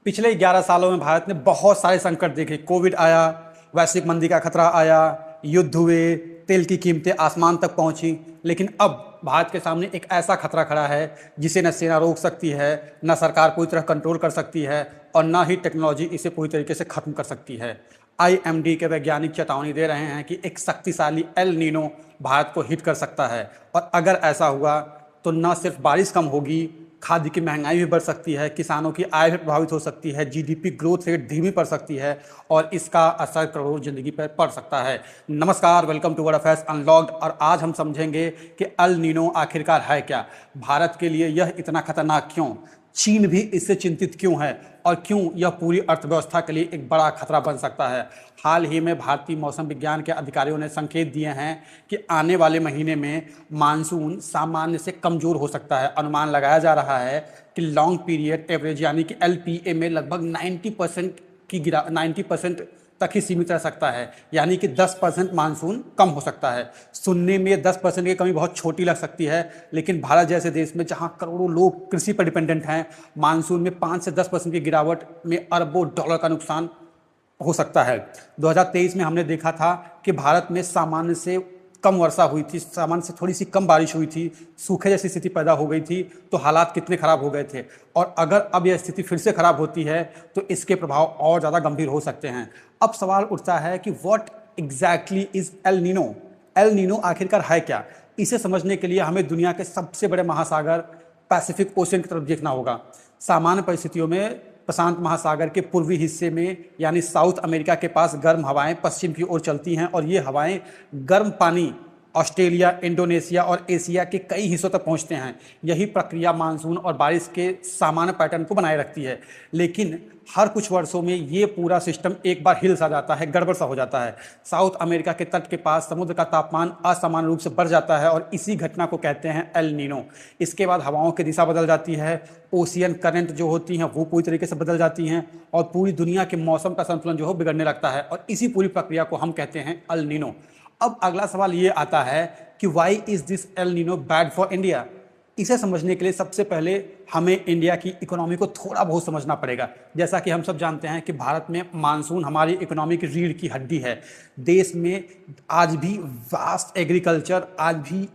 पिछले 11 सालों में भारत ने बहुत सारे संकट देखे। कोविड आया, वैश्विक मंदी का खतरा आया, युद्ध हुए, तेल की कीमतें आसमान तक पहुंची। लेकिन अब भारत के सामने एक ऐसा खतरा खड़ा है जिसे न सेना रोक सकती है, न सरकार पूरी तरह कंट्रोल कर सकती है और न ही टेक्नोलॉजी इसे पूरी तरीके से खत्म कर सकती है। आईएमडी के वैज्ञानिक चेतावनी दे रहे हैं कि एक शक्तिशाली एल नीनो भारत को हिट कर सकता है और अगर ऐसा हुआ तो न सिर्फ बारिश कम होगी, खाद्य की महंगाई भी बढ़ सकती है, किसानों की आय भी प्रभावित हो सकती है, जीडीपी ग्रोथ रेट धीमी पड़ सकती है और इसका असर करोड़ों जिंदगी पर पड़ सकता है। नमस्कार, welcome to World Affairs Unlocked. और आज हम समझेंगे कि अल नीनो आखिरकार है क्या, भारत के लिए यह इतना खतरनाक क्यों, चीन भी इससे चिंतित क्यों है और क्यों यह पूरी अर्थव्यवस्था के लिए एक बड़ा खतरा बन सकता है। हाल ही में भारतीय मौसम विज्ञान के अधिकारियों ने संकेत दिए हैं कि आने वाले महीने में मानसून सामान्य से कमजोर हो सकता है। अनुमान लगाया जा रहा है कि लॉन्ग पीरियड एवरेज यानी कि एलपीए में लगभग 90% तक ही सीमित रह सकता है, यानी कि 10% मानसून कम हो सकता है। सुनने में 10% की कमी बहुत छोटी लग सकती है, लेकिन भारत जैसे देश में जहां करोड़ों लोग कृषि पर डिपेंडेंट हैं, मानसून में 5 से 10% की गिरावट में अरबों डॉलर का नुकसान हो सकता है। 2023 में हमने देखा था कि भारत में सामान्य से कम वर्षा हुई थी, सामान्य से थोड़ी सी कम बारिश हुई थी, सूखे जैसी स्थिति पैदा हो गई थी, तो हालात कितने खराब हो गए थे। और अगर अब यह स्थिति फिर से खराब होती है तो इसके प्रभाव और ज़्यादा गंभीर हो सकते हैं। अब सवाल उठता है कि what exactly is El Nino. El Nino आखिरकार है क्या? इसे समझने के लिए हमें दुनिया के सबसे बड़े महासागर पैसिफिक ओशन की तरफ देखना होगा। सामान्य परिस्थितियों में प्रशांत महासागर के पूर्वी हिस्से में यानी साउथ अमेरिका के पास गर्म हवाएं पश्चिम की ओर चलती हैं और ये हवाएं गर्म पानी ऑस्ट्रेलिया, इंडोनेशिया और एशिया के कई हिस्सों तक पहुंचते हैं। यही प्रक्रिया मानसून और बारिश के सामान्य पैटर्न को बनाए रखती है। लेकिन हर कुछ वर्षों में ये पूरा सिस्टम एक बार हिल सा जाता है, गड़बड़ सा हो जाता है। साउथ अमेरिका के तट के पास समुद्र का तापमान असामान्य रूप से बढ़ जाता है और इसी घटना को कहते हैं एल नीनो। इसके बाद हवाओं की दिशा बदल जाती है, ओशियन करंट जो होती हैं वो पूरी तरीके से बदल जाती हैं और पूरी दुनिया के मौसम का संतुलन जो है बिगड़ने लगता है और इसी पूरी प्रक्रिया को हम कहते हैं एल नीनो। अब अगला सवाल ये आता है कि why is this El Nino bad for India. इसे समझने के लिए सबसे पहले हमें इंडिया की इकोनॉमी को थोड़ा बहुत समझना पड़ेगा। जैसा कि हम सब जानते हैं कि भारत में मानसून हमारी इकोनॉमी की रीढ़ की हड्डी है। देश में आज भी वास्ट एग्रीकल्चर आज भी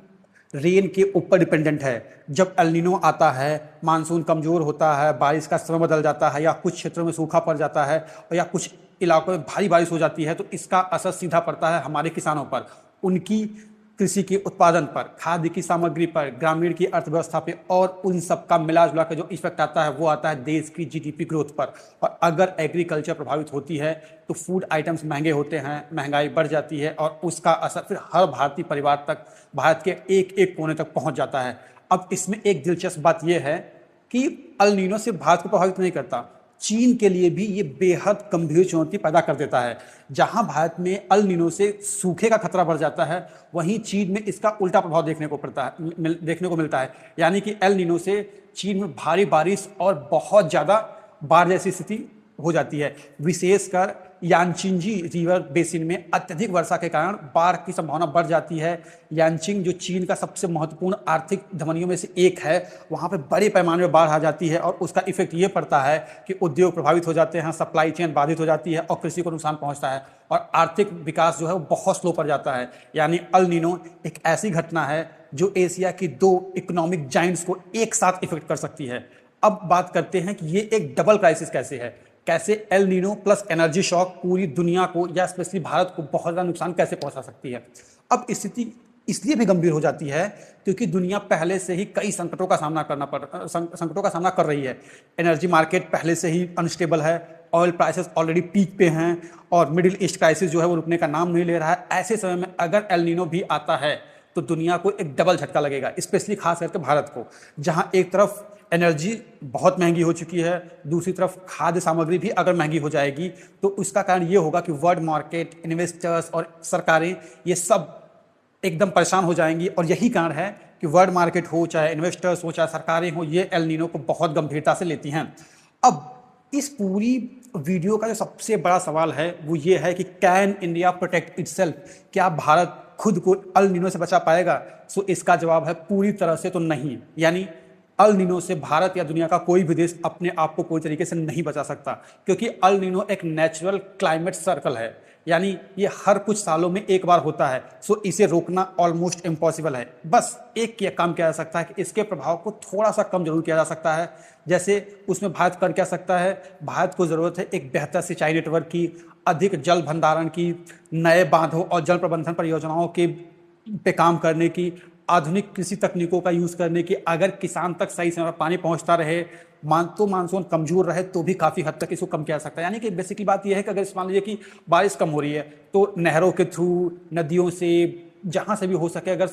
रेन के ऊपर डिपेंडेंट है। जब एल नीनो आता है, मानसून कमज़ोर होता है, बारिश का समय बदल जाता है या कुछ क्षेत्रों में सूखा पड़ जाता है और या कुछ इलाकों में भारी बारिश हो जाती है, तो इसका असर सीधा पड़ता है हमारे किसानों पर, उनकी कृषि के उत्पादन पर, खाद्य की सामग्री पर, ग्रामीण की अर्थव्यवस्था पे और उन सब का मिला जुला के जो इफेक्ट आता है वो आता है देश की जीडीपी ग्रोथ पर। और अगर एग्रीकल्चर प्रभावित होती है तो फूड आइटम्स महंगे होते हैं, महंगाई बढ़ जाती है और उसका असर फिर हर भारतीय परिवार तक, भारत के एक एक कोने तक पहुंच जाता है। अब इसमें एक दिलचस्प बात यह है कि एल नीनो सिर्फ भारत को प्रभावित नहीं करता, चीन के लिए भी ये बेहद गंभीर चुनौती पैदा कर देता है। जहां भारत में एल नीनो से सूखे का खतरा बढ़ जाता है, वहीं चीन में इसका उल्टा प्रभाव देखने को मिलता है। यानी कि एल नीनो से चीन में भारी बारिश और बहुत ज़्यादा बाढ़ जैसी स्थिति हो जाती है। विशेषकर यांचिंजी रिवर बेसिन में अत्यधिक वर्षा के कारण बाढ़ की संभावना बढ़ जाती है। यांचिंग जो चीन का सबसे महत्वपूर्ण आर्थिक धमनियों में से एक है, वहाँ पे बड़े पैमाने में बाढ़ आ जाती है और उसका इफेक्ट ये पड़ता है कि उद्योग प्रभावित हो जाते हैं, सप्लाई चेन बाधित हो जाती है और कृषि को नुकसान पहुँचता है और आर्थिक विकास जो है वो बहुत स्लो पड़ जाता है। यानी एल नीनो एक ऐसी घटना है जो एशिया की दो इकोनॉमिक जाइंट्स को एक साथ इफेक्ट कर सकती है। अब बात करते हैं कि ये एक डबल क्राइसिस कैसे है, कैसे El Nino plus energy shock पूरी दुनिया को या स्पेशली भारत को बहुत ज़्यादा नुकसान कैसे पहुंचा सकती है। अब स्थिति इसलिए भी गंभीर हो जाती है क्योंकि दुनिया पहले से ही कई संकटों का सामना कर रही है। एनर्जी मार्केट पहले से ही अनस्टेबल है, ऑयल प्राइसेस ऑलरेडी पीक पे हैं और मिडिल ईस्ट क्राइसिस जो है वो रुकने का नाम नहीं ले रहा है। ऐसे समय में अगर एल नीनो भी आता है तो दुनिया को एक डबल झटका लगेगा, स्पेशली खास करके भारत को, जहां एक तरफ एनर्जी बहुत महंगी हो चुकी है, दूसरी तरफ खाद्य सामग्री भी अगर महंगी हो जाएगी तो उसका कारण ये होगा कि वर्ल्ड मार्केट, इन्वेस्टर्स और सरकारें ये सब एकदम परेशान हो जाएंगी। और यही कारण है कि वर्ल्ड मार्केट हो, चाहे इन्वेस्टर्स हो, चाहे सरकारें हो, ये एल नीनो को बहुत गंभीरता से लेती हैं। अब इस पूरी वीडियो का जो सबसे बड़ा सवाल है वो ये है कि कैन इंडिया प्रोटेक्ट इटसेल्फ, क्या भारत खुद को एल नीनो से बचा पाएगा? सो इसका जवाब है पूरी तरह से तो नहीं। यानी अल नीनो से भारत या दुनिया का कोई भी देश अपने आप को पूरी तरीके से नहीं बचा सकता, क्योंकि अल नीनो एक नेचुरल क्लाइमेट सर्कल है, यानी ये हर कुछ सालों में एक बार होता है। सो इसे रोकना ऑलमोस्ट इम्पॉसिबल है। बस एक किया काम किया जा सकता है कि इसके प्रभाव को थोड़ा सा कम जरूर किया जा सकता है। जैसे उसमें भारत कर क्या सकता है, भारत को ज़रूरत है एक बेहतर सिंचाई नेटवर्क की, अधिक जल भंडारण की, नए बांधों और जल प्रबंधन परियोजनाओं के पे काम करने की, आधुनिक कृषि तकनीकों का यूज़ करने की। अगर किसान तक सही समय पर पानी पहुंचता रहे, मानसून कमजोर रहे, तो भी काफ़ी हद तक इसको कम किया जा सकता है। यानी कि बेसिकली बात यह है कि अगर मान लीजिए कि बारिश कम हो रही है, तो नहरों के थ्रू, नदियों से, जहाँ से भी हो सके, अगर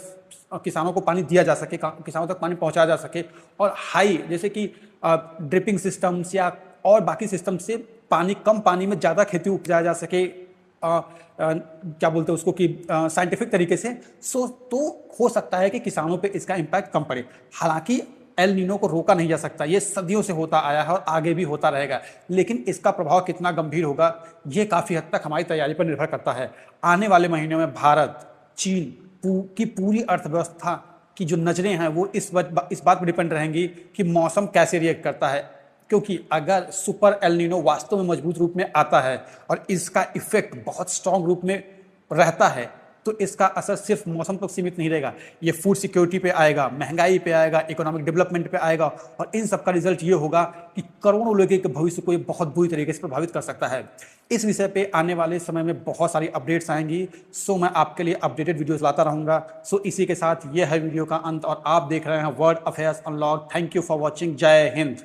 किसानों को पानी दिया जा सके, किसानों तक पानी पहुँचाया जा सके, और हाई जैसे कि ड्रिपिंग सिस्टम्स या और बाकी सिस्टम से पानी, कम पानी में ज़्यादा खेती उपजाया जा सके, क्या बोलते हैं उसको कि साइंटिफिक तरीके से, तो हो सकता है कि किसानों पे इसका इम्पैक्ट कम पड़े। हालांकि एल नीनो को रोका नहीं जा सकता, ये सदियों से होता आया है और आगे भी होता रहेगा, लेकिन इसका प्रभाव कितना गंभीर होगा ये काफ़ी हद तक हमारी तैयारी पर निर्भर करता है। आने वाले महीनों में भारत, चीन की पूरी अर्थव्यवस्था की जो नज़रें हैं वो इस बात पर डिपेंड रहेंगी कि मौसम कैसे रिएक्ट करता है। क्योंकि अगर सुपर एल नीनो वास्तव में मजबूत रूप में आता है और इसका इफेक्ट बहुत स्ट्रांग रूप में रहता है, तो इसका असर सिर्फ मौसम तक सीमित नहीं रहेगा, ये फूड सिक्योरिटी पे आएगा, महंगाई पे आएगा, इकोनॉमिक डेवलपमेंट पे आएगा, और इन सब का रिजल्ट ये होगा कि करोड़ों लोगों के भविष्य को ये बहुत बुरी तरीके से प्रभावित कर सकता है। इस विषय पे आने वाले समय में बहुत सारी अपडेट्स आएंगी। सो मैं आपके लिए अपडेटेड वीडियोस लाता रहूंगा। सो इसी के साथ ये है वीडियो का अंत, और आप देख रहे हैं world affairs unlock. Thank you for watching. जय हिंद।